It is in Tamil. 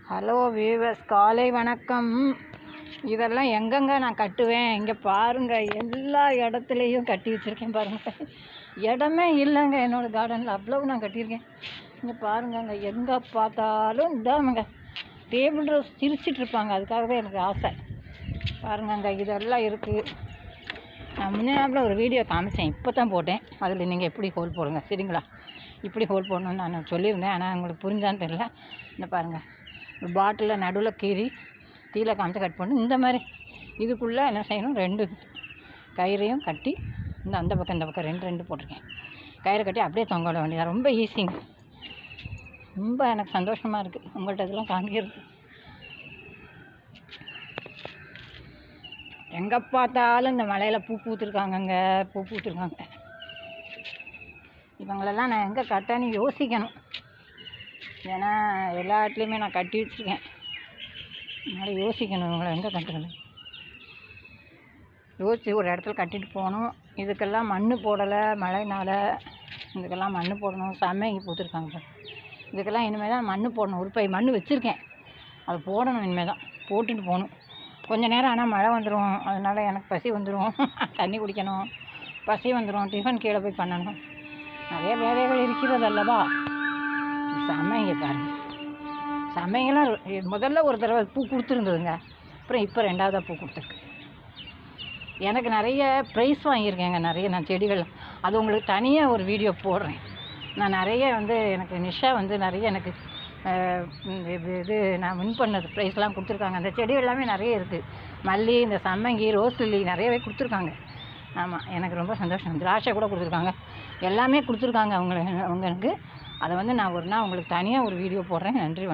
ஹலோ வியூவர்ஸ், காலை வணக்கம். இதெல்லாம் எங்கெங்க நான் கட்டுவேன்? இங்கே பாருங்கள், எல்லா இடத்துலையும் கட்டி வச்சுருக்கேன் பாருங்கள். இடமே இல்லைங்க என்னோடய கார்டனில், அவ்வளவு நான் கட்டியிருக்கேன். இங்கே பாருங்கங்க, எங்கே பார்த்தாலும் இதாங்க டேபிள் ரோஸ் சிரிச்சிட்ருப்பாங்க. அதுக்காகவே எனக்கு ஆசை. பாருங்கங்க, இதெல்லாம் இருக்குது. நான் முன்னாடில் ஒரு வீடியோ காமிச்சேன், இப்போ தான் போட்டேன். அதில் நீங்கள் எப்படி ஹோல் போடுங்க, சரிங்களா? இப்படி ஹோல் போடணுன்னு நான் சொல்லியிருந்தேன், ஆனால் உங்களுக்கு புரிஞ்சான்னு தெரியல. இந்த பாருங்கள், ஒரு பாட்டிலில் நடுவில் கீறி தீயில காமிச்சு கட் பண்ணி இந்த மாதிரி இதுக்குள்ளே என்ன செய்யணும், 2 கயிறையும் கட்டி அந்த பக்கம் இந்த பக்கம் 2 போட்டிருக்கேன். கயிறை கட்டி அப்படியே தொங்க விட வேண்டியது. ரொம்ப ஈஸிங்க. ரொம்ப எனக்கு சந்தோஷமாக இருக்குது உங்கள்கிட்ட இதெல்லாம் காமிக்கிறது. எங்கே பார்த்தாலும் இந்த மலையில் பூ பூத்துருக்காங்கங்க, பூ பூத்துருக்காங்க. இவங்களெல்லாம் நான் எங்கே கட்டன்னு யோசிக்கணும். ஏன்னா எல்லா இடத்துலையுமே நான் கட்டி வச்சுருக்கேன். அதனால் யோசிக்கணும், இவங்களை எங்கே கட்டுறது யோசித்து ஒரு இடத்துல கட்டிட்டு போகணும். இதுக்கெல்லாம் மண் போடலை, மழைனால். இதுக்கெல்லாம் மண் போடணும். செம்மைக்கு பூத்துருக்காங்க. இதுக்கெல்லாம் இனிமேல் தான் மண் போடணும். ஒரு பை மண் வச்சுருக்கேன், அது போடணும். இனிமேல் தான் போட்டுட்டு போகணும். கொஞ்சம் நேரம் ஆனால் மழை வந்துடும், அதனால் எனக்கு பசி வந்துடும். தண்ணி குடிக்கணும், பசி வந்துடும். டிஃபன் கீழே போய் பண்ணணும். நிறைய வேலைகள் இருக்கிறது அல்லவா. செம்மைங்க பாருங்கள். செம்மைங்கெல்லாம் முதல்ல ஒரு தடவை பூ கொடுத்துருந்ததுங்க. அப்புறம் இப்போ 2ஆவதாக பூ கொடுத்துருக்கு. எனக்கு நிறைய ப்ரைஸ் வாங்கியிருக்கேங்க, நிறைய நான் செடிகள். அது உங்களுக்கு தனியாக ஒரு வீடியோ போடுறேன். நான் நிறைய எனக்கு நிஷா நிறைய எனக்கு இது நான் வின் பண்ணது ப்ரைஸ்லாம் கொடுத்துருக்காங்க. அந்த செடி எல்லாமே நிறைய இருக்குது. மல்லி, இந்த சம்மங்கி, ரோஸ் லில்லி நிறையவே கொடுத்துருக்காங்க. ஆமாம், எனக்கு ரொம்ப சந்தோஷம். திராட்சை கூட கொடுத்துருக்காங்க, எல்லாமே கொடுத்துருக்காங்க அவங்களுக்கு. அதை நான் ஒரு நாள் உங்களுக்கு தனியாக ஒரு வீடியோ போடுறேன். நன்றி.